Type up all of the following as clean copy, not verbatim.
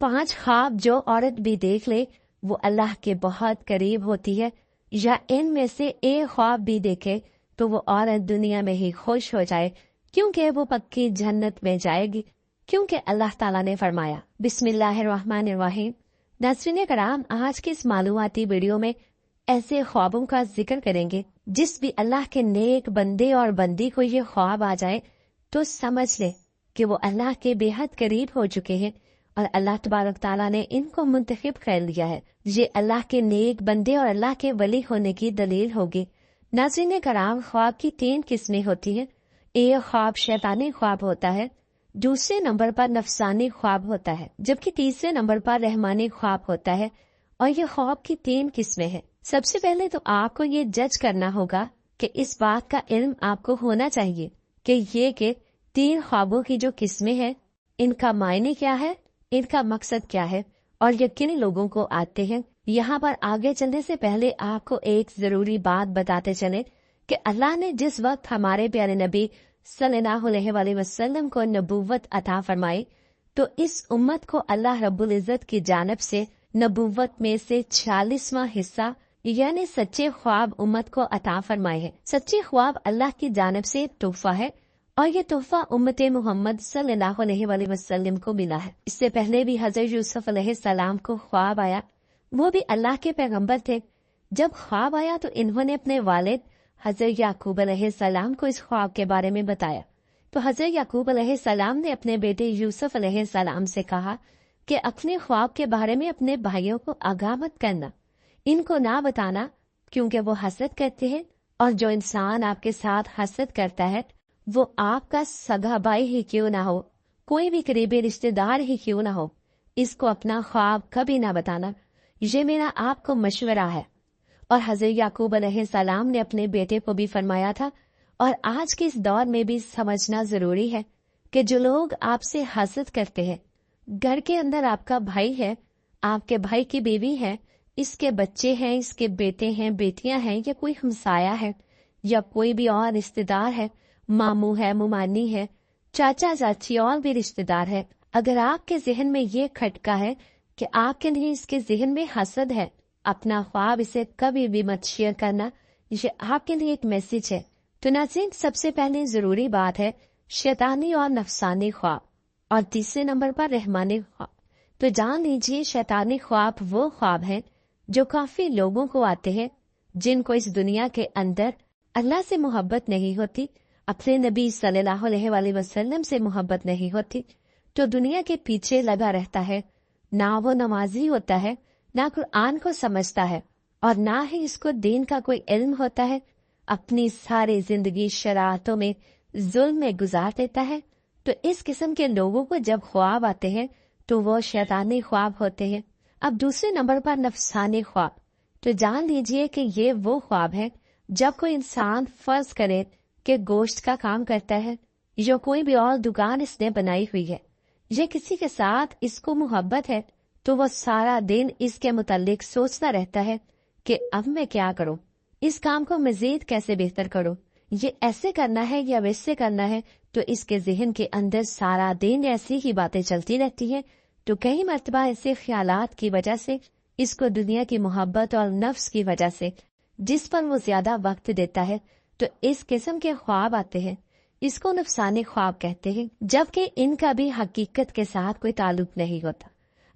5 ख्वाब जो औरत भी देख ले वो अल्लाह के बहुत करीब होती है, या इनमें से एक ख्वाब भी देखे तो वो औरत दुनिया में ही खुश हो जाए, क्योंकि वो पक्की जन्नत में जाएगी, क्योंकि अल्लाह ताला ने फरमाया। बिस्मिल्लाहिर्रहमानिर्रहीम। नाज़रीन कराम, आज के इस मालूमाती वीडियो में ऐसे ख्वाबों का जिक्र करेंगे जिस भी अल्लाह के नेक बंदे और बंदी को ये ख्वाब आ जाए तो समझ ले कि वो अल्लाह के बेहद करीब हो चुके हैं और अल्लाह तबारक ताला ने इनको मुंतखब कर लिया है। ये अल्लाह के नेक बंदे और अल्लाह के वली होने की दलील होगी। नाज़रीन कराम, ख्वाब की 3 किस्में होती हैं। एक ख्वाब शैतानी ख्वाब होता है, दूसरे नंबर पर नफसानी ख्वाब होता है, जबकि तीसरे नंबर पर रहमानी ख्वाब होता है। और ये ख्वाब की 3 किस्में हैं। सबसे पहले तो आपको ये जज करना होगा कि इस बात का इल्म आपको होना चाहिए कि 3 ख्वाबों की जो किस्में हैं इनका मायने क्या है, इनका मकसद क्या है और ये किन लोगों को आते हैं। यहाँ पर आगे चलने से पहले आपको एक जरूरी बात बताते चले कि अल्लाह ने जिस वक्त हमारे प्यारे नबी सल्लल्लाहु अलैहि वसल्लम को नबूवत अता फरमाई तो इस उम्मत को अल्लाह रब्बुल इज्जत की जानिब से नबूवत में से 40वां हिस्सा यानी सच्चे ख्वाब उम्मत को अता फरमाए है। सच्चे ख्वाब अल्लाह की जानिब से तोहफा है और ये तोहफा उम्मत मोहम्मद सल्लल्लाहु अलैहि वसल्लम को मिला है। इससे पहले भी हजरत यूसुफ अलैहिस्सलाम को ख्वाब आया, वो भी अल्लाह के पैगंबर थे। जब ख्वाब आया तो इन्होंने अपने वालिद हजरत याकूब अलैहिस्सलाम को इस ख्वाब के बारे में बताया। तो हजरत याकूब अलैहिस्सलाम ने अपने बेटे यूसुफ अलैहिस्सलाम से कहा कि अपने ख्वाब के बारे में अपने भाइयों को आगाह मत करना, इनको ना बताना, क्योंकि वो हसद करते हैं और जो इंसान आपके साथ हसद करता है वो आपका सगा भाई ही क्यों ना हो, कोई भी करीबी रिश्तेदार ही क्यों ना हो, इसको अपना ख्वाब कभी ना बताना। ये मेरा आपको मशवरा है। और हजरत याकूब अलैहिस्सलाम ने अपने बेटे को भी फरमाया था और आज के इस दौर में भी समझना जरूरी है कि जो लोग आपसे हसद करते हैं, घर के अंदर आपका भाई है, आपके भाई की बीवी है, इसके बच्चे हैं, इसके बेटे हैं, बेटियां हैं, या कोई हमसाया है या कोई भी और रिश्तेदार है, मामू है, मुमानी है, चाचा चाची और भी रिश्तेदार है, अगर आपके जहन में ये खटका है कि आपके लिए इसके जहन में हसद है, अपना ख्वाब इसे कभी भी मत शेयर करना। ये आपके लिए एक मैसेज है। तो नाज़रीन, सबसे पहले जरूरी बात है शैतानी और नफसानी ख्वाब और तीसरे नंबर पर रहमानी ख्वाब। तो जान लीजिए शैतानी ख्वाब वो ख्वाब हैं जो काफी लोगों को आते हैं जिनको इस दुनिया के अंदर अल्लाह से मोहब्बत नहीं होती, अपने नबी सल्लल्लाहु अलैहि वसल्लम से मोहब्बत नहीं होती, तो दुनिया के पीछे लगा रहता है। ना वो नमाजी होता है, ना कुरान को समझता है और ना ही इसको दीन का कोई इल्म होता है, अपनी सारी जिंदगी शरारतों में जुल्म में गुजार देता है। तो इस किस्म के लोगों को जब ख्वाब आते हैं तो वो शैतानी ख्वाब होते हैं। अब दूसरे नंबर पर नफसानी ख्वाब। तो जान लीजिए कि ये वो ख्वाब है जब कोई इंसान फर्ज करे कि गोश्त का काम करता है, जो कोई भी और दुकान इसने बनाई हुई है, ये किसी के साथ इसको मोहब्बत है तो वो सारा दिन इसके मुतालिक सोचता रहता है कि अब मैं क्या करूं, इस काम को मजीद कैसे बेहतर करूं, ये ऐसे करना है या वैसे करना है। तो इसके जहन के अंदर सारा दिन ऐसी ही बातें चलती रहती हैं। तो कई मर्तबा ऐसे ख्यालात की वजह से, इसको दुनिया की मोहब्बत और नफ्स की वजह से, जिस पर वो ज्यादा वक्त देता है, तो इस किस्म के ख्वाब आते हैं। इसको नफसानी ख्वाब कहते हैं, जबकि इनका भी हकीकत के साथ कोई ताल्लुक नहीं होता।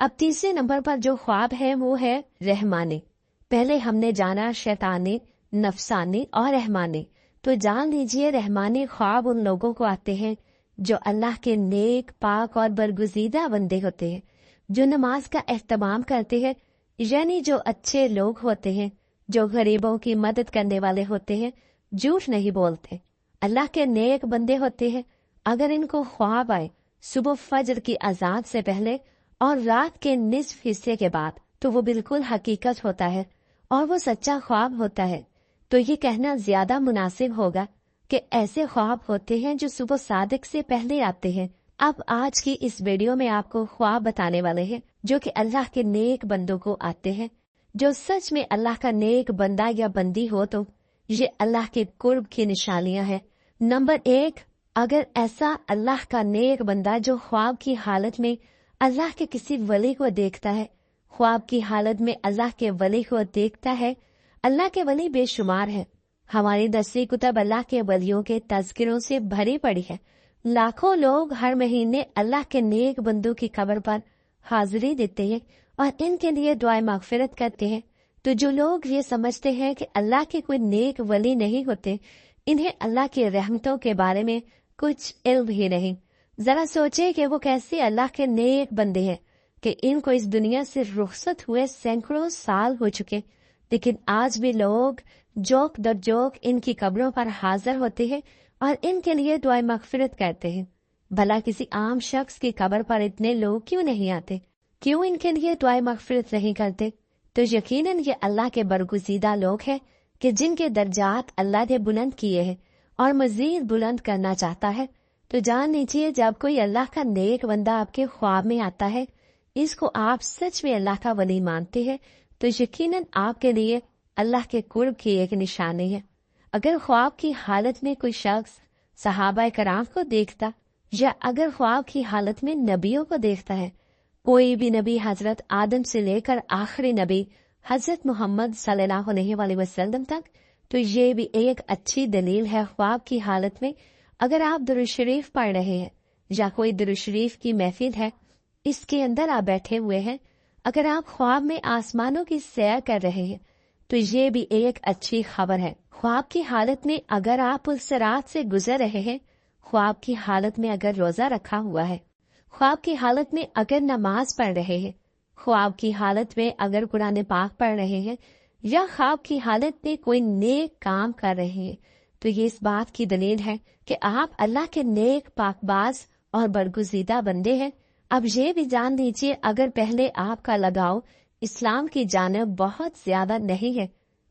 अब तीसरे नंबर पर जो ख्वाब है वो है रहमानी। पहले हमने जाना शैतानी, नफसानी और रहमानी। तो जान लीजिए रहमानी ख्वाब उन लोगों को आते हैं जो अल्लाह के नेक, पाक और बरगुजीदा बंदे होते हैं, जो नमाज का एहतमाम करते हैं, यानी जो अच्छे लोग होते हैं, जो गरीबों की मदद करने वाले होते हैं, झूठ नहीं बोलते, अल्लाह के नेक बंदे होते हैं। अगर इनको ख्वाब आए सुबह फजर की अजान से पहले और रात के निस्फ हिस्से के बाद, तो वो बिल्कुल हकीकत होता है और वो सच्चा ख्वाब होता है। तो ये कहना ज्यादा मुनासिब होगा कि ऐसे ख्वाब होते हैं जो सुबह सादिक से पहले आते हैं। अब आज की इस वीडियो में आपको ख्वाब बताने वाले हैं जो कि अल्लाह के नेक बंदों को आते हैं। जो सच में अल्लाह का नेक बंदा या बंदी हो तो ये अल्लाह के कुर्ब की निशानियां हैं। नंबर 1, अगर ऐसा अल्लाह का नेक बंदा जो ख्वाब की हालत में अल्लाह के किसी वली को देखता है, ख्वाब की हालत में अल्लाह के वली को देखता है। अल्लाह के वली बेशुमार है। हमारी 10वीं कुतब अल्लाह के वलियों के तज़किरों से भरी पड़ी है। लाखों लोग हर महीने अल्लाह के नेक बंदों की कब्र पर हाजिरी देते हैं और इनके लिए दुआए मगफिरत करते हैं। तो जो लोग ये समझते हैं कि अल्लाह के कोई नेक वली नहीं होते, इन्हें अल्लाह की रहमतों के बारे में कुछ इल्म ही नहीं। जरा सोचे कि वो कैसे अल्लाह के नेक बंदे हैं कि इनको इस दुनिया से रुखसत हुए सैकड़ों साल हो चुके, लेकिन आज भी लोग जोक दर जोक इनकी कब्रों पर हाजिर होते हैं और इनके लिए दुआए मगफिरत करते हैं। भला किसी आम शख्स की कब्र पर इतने लोग क्यों नहीं आते? क्यों इनके लिए दुआए मगफिरत नहीं करते? तो यकीनन ये अल्लाह के बरगुज़ीदा लोग हैं कि जिनके दर्जात अल्लाह ने बुलंद किए हैं और मजीद बुलंद करना चाहता है। तो जान लीजिए, जब कोई अल्लाह का नेक बंदा आपके ख्वाब में आता है, इसको आप सच में अल्लाह का वली मानते हैं, तो यकीनन आपके लिए अल्लाह के कुर्ब की एक निशानी है। अगर ख्वाब की हालत में कोई शख्स सहाबा कराम को देखता या अगर ख्वाब की हालत में नबियों को देखता है, कोई भी नबी हजरत आदम से लेकर आखिरी नबी हजरत मोहम्मद सल्लल्लाहु अलैहि वसल्लम तक, तो ये भी एक अच्छी दलील है। ख्वाब की हालत में अगर आप दुरूद शरीफ पढ़ रहे हैं या कोई दुरूद शरीफ की महफिल है, इसके अंदर आप बैठे हुए हैं, अगर आप ख्वाब में आसमानों की सैर कर रहे हैं, तो ये भी एक अच्छी खबर है। ख्वाब की हालत में अगर आप उस रात से गुजर रहे हैं, ख्वाब की हालत में अगर रोजा रखा हुआ है, ख्वाब की हालत में अगर नमाज पढ़ रहे हैं, ख्वाब की हालत में अगर कुरान पाक पढ़ रहे हैं या ख्वाब की हालत में कोई नेक काम कर रहे हैं, तो ये इस बात की दलील है कि आप अल्लाह के नेक पाकबाज और बरगुज़ीदा बंदे हैं। अब ये भी जान लीजिए, अगर पहले आपका लगाव इस्लाम की जानिब बहुत ज्यादा नहीं है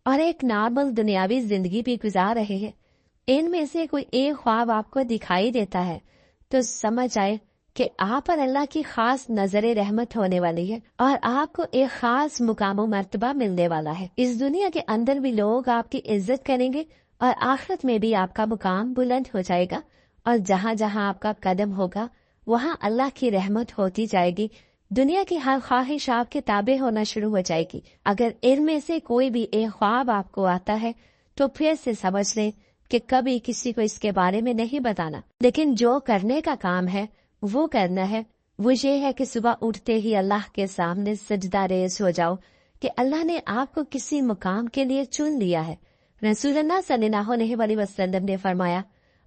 और एक नॉर्मल दुनियावी जिंदगी भी गुजार रहे हैं, इनमें से कोई एक ख्वाब आपको दिखाई देता है, तो समझ आए कि आप पर अल्लाह की खास नजर रहमत होने वाली है और आपको एक खास मुकाम मर्तबा मिलने वाला है। इस दुनिया के अंदर भी लोग आपकी इज्जत करेंगे और आखिरत में भी आपका मुकाम बुलंद हो जाएगा और जहाँ जहाँ आपका कदम होगा वहाँ अल्लाह की रहमत होती जाएगी। दुनिया की हर ख्वाहिश आपके ताबे होना शुरू हो जाएगी। अगर इनमें से कोई भी एक ख्वाब आपको आता है, तो फिर से समझ लें कि कभी किसी को इसके बारे में नहीं बताना, लेकिन जो करने का काम है वो करना है। वो ये है कि सुबह उठते ही अल्लाह के सामने सजदा रेज़ हो जाओ कि अल्लाह ने आपको किसी मुकाम के लिए चुन लिया है। रसूलुल्लाह सल्लल्लाहु अलैहि वसल्लम ने फरमाया,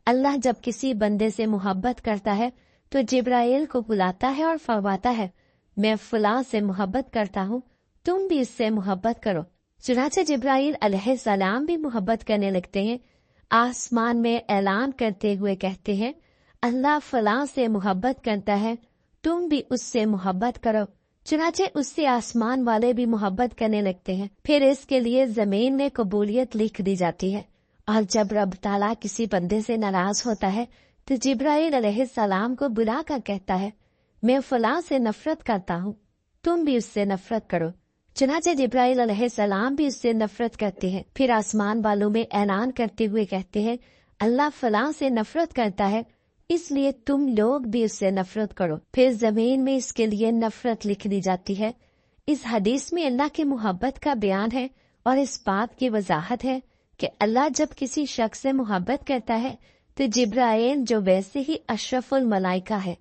अल्लाह जब किसी बंदे से मोहब्बत करता है तो जिब्राइल को बुलाता है और फरमाता है, मैं फलां से मोहब्बत करता हूँ, तुम भी इससे मोहब्बत करो। चुनाचे जिब्राइल अलैहिस्सलाम भी मोहब्बत करने लगते हैं। आसमान में ऐलान करते हुए कहते हैं, अल्लाह फलां से मोहब्बत करता है, तुम भी उससे मोहब्बत करो। चुनाचे उससे आसमान वाले भी मोहब्बत करने लगते हैं। फिर इसके लिए जमीन में कबूलियत लिख दी जाती है। और जब रब ताला किसी बंदे से नाराज होता है तो जिब्राइल अलैहिस्सलाम को बुला कर कहता है, मैं फलां से नफरत करता हूँ, तुम भी उससे नफरत करो। चुनाचे जिब्राइल अलैहिस्सलाम भी उससे नफरत करते हैं। फिर आसमान वालों में ऐलान करते हुए कहते हैं, अल्लाह फलां से नफरत करता है, इसलिए तुम लोग भी उससे नफरत करो। फिर जमीन में इसके लिए नफरत लिख दी जाती है। इस हदीस में अल्लाह की मोहब्बत का बयान है और इस बात की वजाहत है कि अल्लाह जब किसी शख्स से मोहब्बत करता है तो जिब्राइल जो वैसे ही अशरफुल मलाइका है,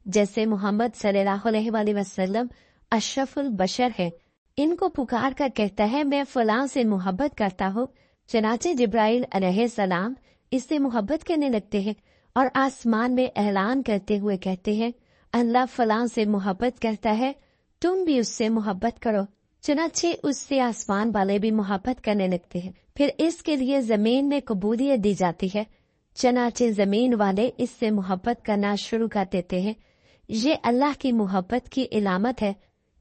जैसे मोहम्मद सल्लल्लाहु अलैहि वसल्लम अशरफुल बशर है, इनको पुकार कर कहता है, मैं फलां से मोहब्बत करता हूँ। चनाचे जिब्राइल अलैहिस्सलाम इससे मोहब्बत करने लगते हैं और आसमान में ऐलान करते हुए कहते हैं, अल्लाह फलां से मोहब्बत करता है, तुम भी उससे मोहब्बत करो। चनाचे उससे आसमान वाले भी मोहब्बत करने लगते हैं। फिर इसके लिए जमीन में कबूलियत दी जाती है। चनाचे जमीन वाले इससे मोहब्बत करना शुरू कर देते हैं। ये अल्लाह की मोहब्बत की इलामत है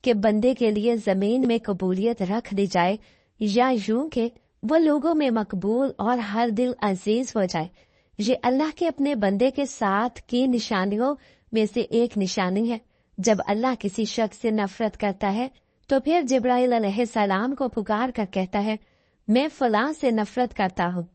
कि बंदे के लिए जमीन में कबूलियत रख दी जाए, या यूं कि वो लोगों में मकबूल और हर दिल अजीज हो जाए। ये अल्लाह के अपने बंदे के साथ की निशानियों में से एक निशानी है। जब अल्लाह किसी शख्स से नफरत करता है तो फिर जिब्राइल अलैहिस्सलाम को पुकार कर कहता है, मैं फलां से नफरत करता हूँ,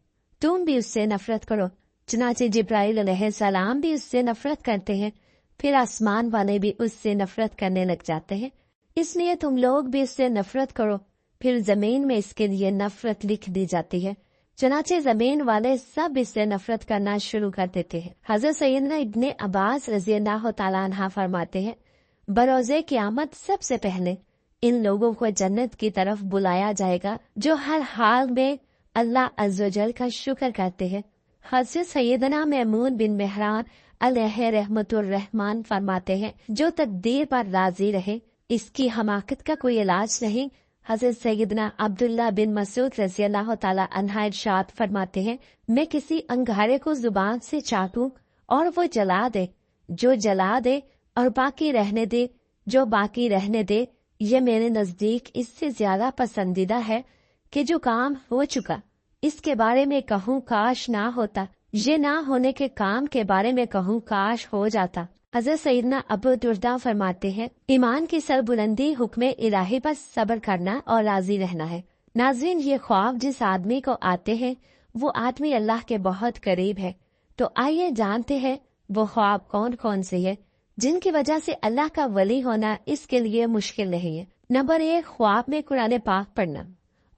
तुम भी उससे नफरत करो। चुनाचे जिब्राइल अलैहिस्सलाम भी उससे नफरत करते हैं। फिर आसमान वाले भी उससे नफरत करने लग जाते हैं। इसलिए तुम लोग भी इससे नफरत करो। फिर जमीन में इसके लिए नफरत लिख दी जाती है। चनाचे जमीन वाले सब इससे नफरत करना शुरू कर देते हैं। हजरत सैयदना इब्ने अब्बास रज़ियल्लाहु तआला अन्हा फरमाते हैं, बरोज़े क़यामत सबसे पहले इन लोगों को जन्नत की तरफ बुलाया जाएगा जो हर हाल में अल्लाह अज़्ज़वजल का शुक्र करते हैं। हज़रत सैयदना मैमून बिन मेहरान अलैहि रहमतुर रहमान फरमाते हैं, जो तकदीर पर राजी रहे इसकी हमाकत का कोई इलाज नहीं। हज़रत सैयदना अब्दुल्ला बिन मसूद रज़ियल्लाहु तआला अन्हा इरशाद फरमाते हैं, मैं किसी अंगारे को जुबान से चाटूं और वो जला दे, जो जला दे और बाकी रहने दे, जो बाकी रहने दे, ये मेरे नजदीक इससे ज्यादा पसंदीदा है कि जो काम हो चुका इसके बारे में कहूँ काश ना होता, ये ना होने के काम के बारे में कहूँ काश हो जाता। हज़रत सैयदना अबू दुर्दा फरमाते हैं, ईमान की सरबुलंदी हुक्म इलाही पर सब्र करना और राजी रहना है। नाज़रीन, ये ख्वाब जिस आदमी को आते हैं वो आदमी अल्लाह के बहुत करीब है। तो आइए जानते हैं वो ख्वाब कौन कौन से है जिनकी वजह से अल्लाह का वली होना इसके लिए मुश्किल नहीं है। नंबर 1, ख्वाब में कुरान पाक पढ़ना।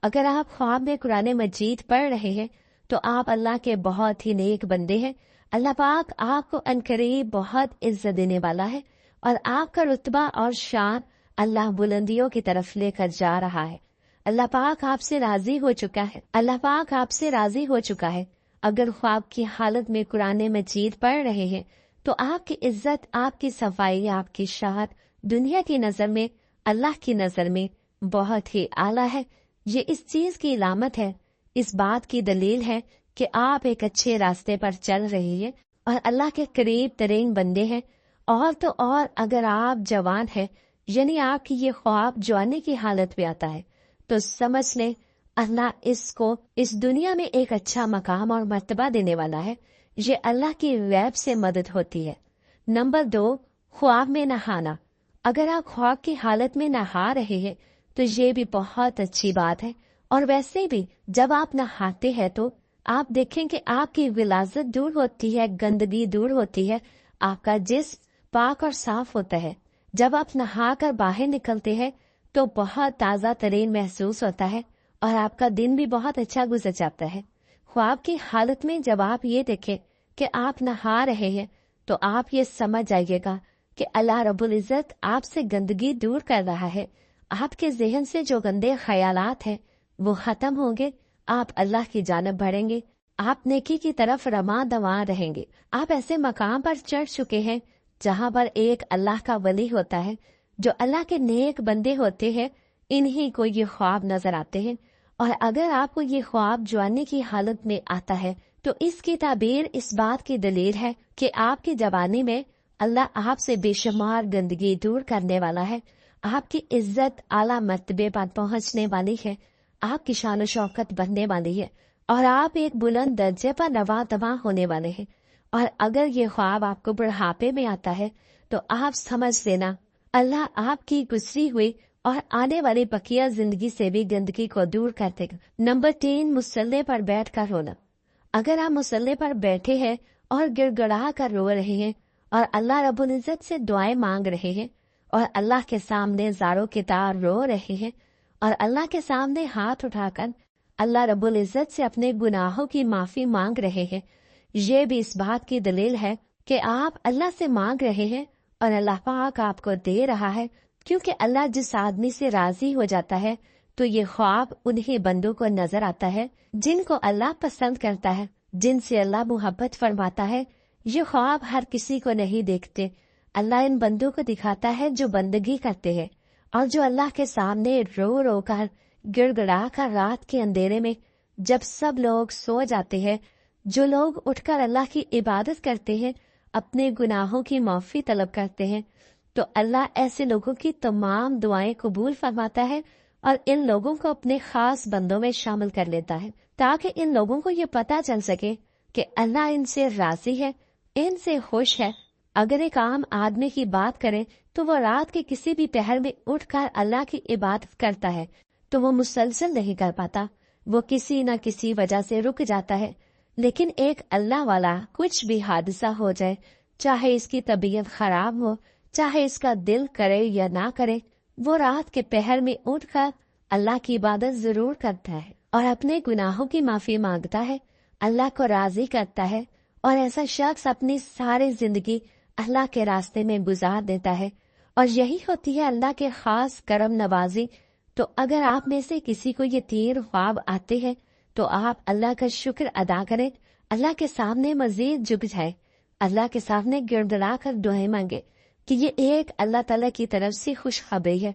अगर आप ख्वाब में कुरान मजीद पढ़ रहे हैं तो आप अल्लाह के बहुत ही नेक बंदे हैं। अल्लाह पाक आपको अनकरीब बहुत इज्जत देने वाला है और आपका रुतबा और शान अल्लाह बुलंदियों की तरफ लेकर जा रहा है। अल्लाह पाक आपसे राजी हो चुका है। अल्लाह पाक आपसे राजी हो चुका है। अगर ख्वाब की हालत में कुरान मजीद पढ़ रहे हैं तो आपकी इज्जत, आपकी सफाई, आपकी शान दुनिया की नजर में, अल्लाह की नजर में बहुत ही आला है। ये इस चीज की इलामत है, इस बात की दलील है कि आप एक अच्छे रास्ते पर चल रही है और अल्लाह के करीब तरीन बंदे हैं। और तो और अगर आप जवान हैं, यानी आपकी ये ख्वाब जवानी की हालत में आता है, तो समझ लें अल्लाह इसको इस दुनिया में एक अच्छा मकाम और मर्तबा देने वाला है। ये अल्लाह की गैब से मदद होती है। नंबर 2, ख्वाब में नहाना। अगर आप ख्वाब की हालत में नहा रहे हैं तो ये भी बहुत अच्छी बात है। और वैसे भी जब आप नहाते हैं तो आप देखें कि आपकी विलाजत दूर होती है, गंदगी दूर होती है, आपका जिस्म पाक और साफ होता है। जब आप नहा कर बाहर निकलते हैं तो बहुत ताज़ा तरीन महसूस होता है और आपका दिन भी बहुत अच्छा गुजर जाता है। ख्वाब की हालत में जब आप ये देखें कि आप नहा रहे हैं तो आप ये समझ जाइएगा कि अल्लाह रब्बुल इज़्ज़त आपसे गंदगी दूर कर रहा है। आपके जहन से जो गंदे ख्यालात हैं वो खत्म होंगे, आप अल्लाह की जानब बढ़ेंगे, आप नेकी की तरफ रमा दवा रहेंगे। आप ऐसे मकाम पर चढ़ चुके हैं जहाँ पर एक अल्लाह का वली होता है। जो अल्लाह के नेक बंदे होते हैं इन्हीं को ये ख्वाब नजर आते हैं। और अगर आपको ये ख्वाब जवानी की हालत में आता है तो इसकी ताबीर इस बात की दलील है कि आपकी जवानी में अल्लाह आपसे बेशुमार गंदगी दूर करने वाला है। आपकी इज्जत आला मर्तबे पर पहुंचने वाली है, आपकी शान शौकत बढ़ने वाली है और आप एक बुलंद दर्जे पर नवा तवा होने वाले हैं। और अगर ये ख्वाब आपको बुढ़ापे में आता है तो आप समझ लेना अल्लाह आपकी गुजरी हुई और आने वाली बकिया जिंदगी से भी गंदगी को दूर कर देगा। नंबर 3, मुसल्ले पर बैठ कर रोना। अगर आप मुसल्ले पर बैठे हैं और गिड़गिड़ा कर रो रहे हैं और अल्लाह रब्बुल इज़्ज़त से दुआएं मांग रहे हैं और अल्लाह के सामने ज़ारों के तार रो रहे हैं और अल्लाह के सामने हाथ उठाकर अल्लाह रब्बुल इज़्ज़त से अपने गुनाहों की माफ़ी मांग रहे हैं, ये भी इस बात की दलील है कि आप अल्लाह से मांग रहे हैं और अल्लाह पाक आपको दे रहा है। क्योंकि अल्लाह जिस आदमी से राजी हो जाता है तो ये ख्वाब उन्हीं बंदों को नजर आता है जिनको अल्लाह पसंद करता है, जिनसे अल्लाह मुहब्बत फरमाता है। ये ख्वाब हर किसी को नहीं देखते, अल्लाह इन बंदों को दिखाता है जो बंदगी करते हैं और जो अल्लाह के सामने रो रो कर गिड़गिड़ा कर रात के अंधेरे में जब सब लोग सो जाते हैं, जो लोग उठकर अल्लाह की इबादत करते हैं, अपने गुनाहों की माफ़ी तलब करते हैं, तो अल्लाह ऐसे लोगों की तमाम दुआएं कबूल फरमाता है और इन लोगों को अपने खास बंदों में शामिल कर लेता है ताकि इन लोगों को ये पता चल सके कि अल्लाह इनसे राजी है, इनसे खुश है। अगर एक आम आदमी की बात करें तो वो रात के किसी भी पहर में उठकर अल्लाह की इबादत करता है तो वो मुसलसल नहीं कर पाता, वो किसी न किसी वजह से रुक जाता है। लेकिन एक अल्लाह वाला कुछ भी हादसा हो जाए چاہے اس کی طبیعت خراب ہو، چاہے اس کا دل کرے یا نہ کرے، وہ رات کے پہر میں اٹھ کر اللہ کی عبادت ضرور کرتا ہے اور اپنے گناہوں کی معافی مانگتا ہے، اللہ کو راضی کرتا ہے، اور ایسا شخص اپنی ساری زندگی اللہ کے راستے میں گزار دیتا ہے، اور یہی ہوتی ہے اللہ کے خاص کرم نوازی۔ تو اگر آپ میں سے کسی کو یہ 3 خواب آتے ہیں تو آپ اللہ کا شکر ادا کریں، اللہ کے سامنے مزید جھک جائیں، اللہ کے سامنے گڑگڑا کر دعائیں مانگے کہ یہ ایک اللہ تعالیٰ کی طرف سے خوشخبری ہے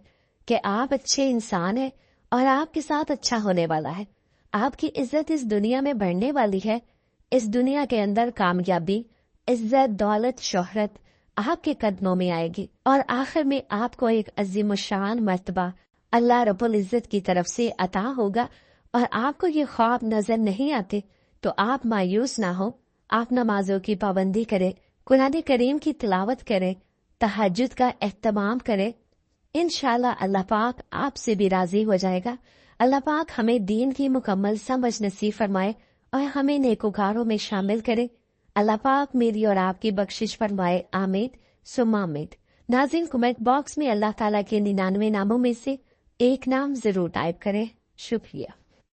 کہ آپ اچھے انسان ہیں اور آپ کے ساتھ اچھا ہونے والا ہے، آپ کی عزت اس دنیا میں بڑھنے والی ہے، اس دنیا کے اندر کامیابی، عزت، دولت، شہرت آپ کے قدموں میں آئے گی، اور آخر میں آپ کو ایک عظیم الشان مرتبہ اللہ رب العزت کی طرف سے عطا ہوگا۔ اور آپ کو یہ خواب نظر نہیں آتے تو آپ مایوس نہ ہو، آپ نمازوں کی پابندی کریں، قرآن کریم کی تلاوت کریں، تہجد کا اہتمام کریں، انشاءاللہ اللہ پاک آپ سے بھی راضی ہو جائے گا۔ اللہ پاک ہمیں دین کی مکمل سمجھ نصیب فرمائے اور ہمیں نیکوکاروں میں شامل کرے۔ اللہ پاک میری اور آپ کی بخشش فرمائے، آمین ثم آمین۔ ناظرین، کمنٹ باکس میں اللہ تعالیٰ کے 99 ناموں میں سے ایک نام ضرور ٹائپ کریں۔ شکریہ۔